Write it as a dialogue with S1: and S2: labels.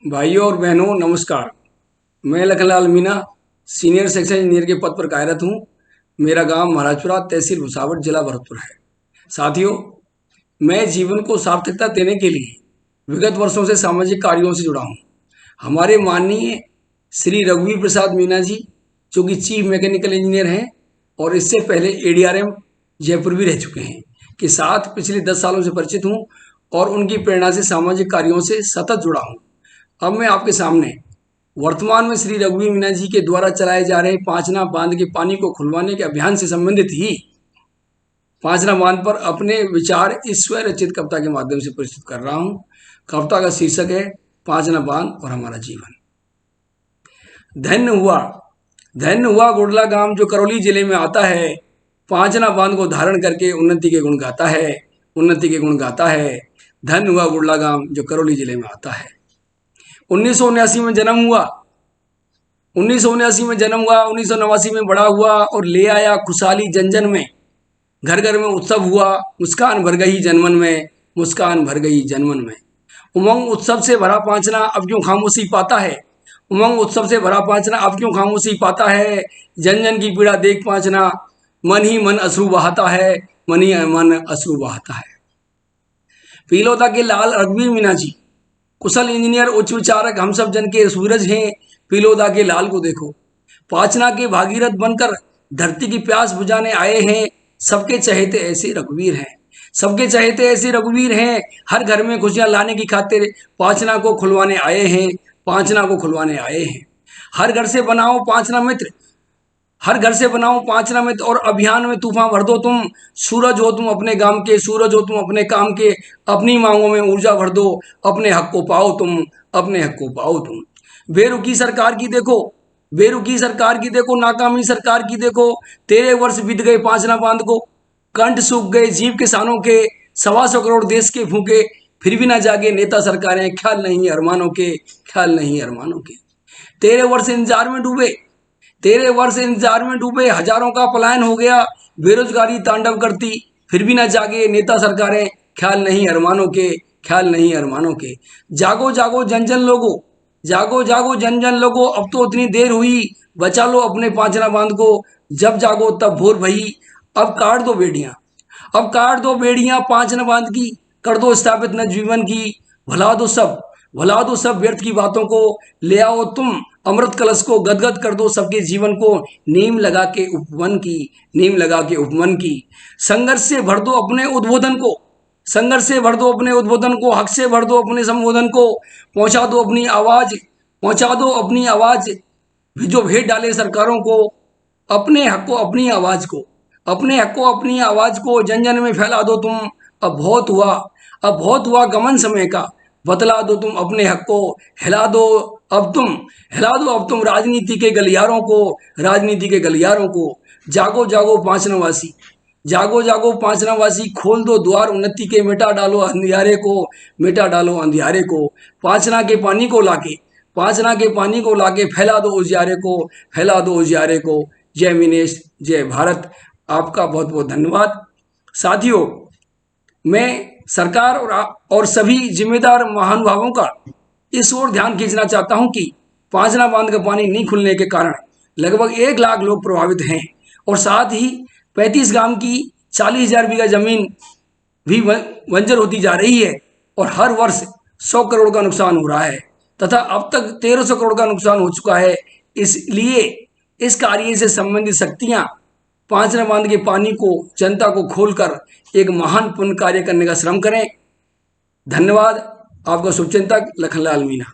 S1: भाइयों और बहनों नमस्कार। मैं Lakhanlal Meena senior section engineer के पद पर कार्यरत हूँ। मेरा गांव महाराजपुरा तहसील भुसावल जिला भरतपुर है। साथियों, मैं जीवन को सार्थकता देने के लिए विगत वर्षों से सामाजिक कार्यों से जुड़ा हूँ। हमारे माननीय श्री रघुवीर प्रसाद मीणा जी, जो कि चीफ मैकेनिकल इंजीनियर हैं और इससे पहले एडीआरएम जयपुर भी रह चुके हैं, के साथ पिछले 10 सालों से परिचित हूँ और उनकी प्रेरणा से सामाजिक कार्यों से सतत जुड़ा हूँ। अब मैं आपके सामने वर्तमान में श्री रघुवीर मीणा जी के द्वारा चलाए जा रहे पांचना बांध के पानी को खुलवाने के अभियान से संबंधित ही पांचना बांध पर अपने विचार इस स्वरचित कविता के माध्यम से प्रस्तुत कर रहा हूं। कविता का शीर्षक है पांचना बांध और हमारा जीवन। धन्य हुआ गुड़ला गांव जो करौली जिले में आता है। पांचना बांध को धारण करके उन्नति के गुण गाता है, उन्नति के गुण गाता है। धन्य हुआ गुड़ला गांव जो करौली जिले में आता है। 1979 में जन्म हुआ, 1979 में जन्म हुआ, 1989 में बड़ा हुआ और ले आया खुशहाली जन में। घर घर में उत्सव हुआ, मुस्कान भर गई जनमन में, मुस्कान भर गई जनमन में। उमंग उत्सव से भरा पांचना अब क्यों खामोशी पाता है, उमंग उत्सव से भरा पांचना अब क्यों खामोशी पाता है। जन जन की पीड़ा देख पांचना मन ही मन अश्रु बहाता है, मन ही मन अश्रु बहाता है। पीलोदा के लाल रघुवीर मीणा जी कुशल इंजीनियर, उच्च विचारक, हम सब जन के सूरज हैं। पीलोदा के लाल को देखो, पाचना के भागीरथ बनकर धरती की प्यास बुझाने आए हैं। सबके चहेते ऐसे रघुवीर हैं, सबके चहेते ऐसे रघुवीर हैं। हर घर में खुशियां लाने की खातिर पाचना को खुलवाने आए हैं, पाचना को खुलवाने आए हैं। हर घर से बनाओ पाचना मित्र, हर घर से बनाओ पांचना मित्र और अभियान में तूफान भर दो तुम। सूरज हो तुम अपने गांव के, सूरज हो तुम अपने काम के। अपनी मांगों में ऊर्जा भर दो, अपने हक को पाओ तुम, अपने हक को पाओ तुम। बेरुखी सरकार की देखो, बेरुखी सरकार की देखो, नाकामी सरकार की देखो। 13 वर्ष बीत गए पांचना बांध को, कंठ सूख गए जीव किसानों के। 125 करोड़ देश के फूके, फिर भी ना जागे नेता सरकारें। ख्याल नहीं अरमानों के, ख्याल नहीं अरमानों के। 13 वर्ष इंतजार में डूबे, 13 वर्ष इंतजार में डूबे, हजारों का पलायन हो गया। बेरोजगारी तांडव करती, फिर भी ना जागे नेता सरकारें। ख्याल नहीं अरमानों के, ख्याल नहीं अरमानों के। जागो जागो जन जन लोगो, जागो जागो जन जन लोगो, अब तो उतनी देर हुई। बचा लो अपने पांचना बांध को, जब जागो तब भोर भई। अब काट दो बेड़ियां, अब काट दो बेड़ियां पांचना बांध की। कर दो स्थापित न जीवन की। भुला दो सब, भुला दो सब व्यर्थ की बातों को। ले आओ तुम अमृत कलश को, गदगद कर दो सबके जीवन को। नीम लगा के उपवन की, नीम लगा के उपवन की। संघर्ष से भर दो अपने उद्बोधन को, संघर्ष से भर दो अपने उद्बोधन को। हक से भर दो अपने संबोधन को। पहुंचा दो अपनी आवाज, पहुंचा दो अपनी आवाज। जो भेद डाले सरकारों को, अपने हक को अपनी आवाज को, अपने हक को अपनी आवाज को जन जन में फैला दो तुम। अब बहुत हुआ, अब बहुत हुआ गमन समय का। बतला दो तुम अपने हक को, हिला दो अब तुम, हिला दो अब तुम राजनीति के गलियारों को, राजनीति के गलियारों को। जागो जागो पांचनावासी, जागो जागो पांचनावासी। खोल दो द्वार उन्नति के, मिटा डालो अंधियारे को, मिटा डालो अंधियारे को। पांचना के पानी को लाके, पांचना के पानी को लाके फैला दो उजियारे को, फैला दो उजियारे को। जय मिनेश, जय भारत। आपका बहुत बहुत धन्यवाद। साथियों, मैं सरकार और सभी जिम्मेदार महानुभावों का इस ओर ध्यान खींचना चाहता हूं कि पांचना बांध का पानी नहीं खुलने के कारण लगभग 1 लाख लोग प्रभावित हैं और साथ ही 35 गांव की 40,000 बीघा जमीन भी बंजर होती जा रही है और हर वर्ष 100 करोड़ का नुकसान हो रहा है तथा अब तक 1300 करोड़ का नुकसान हो चुका है। इसलिए इस कार्य से संबंधित शक्तियां पांचना बांध के पानी को, जनता को खोलकर एक महान पुण्य कार्य करने का श्रम करें। धन्यवाद। आपका शुभचिंतक लखनलाल मीणा।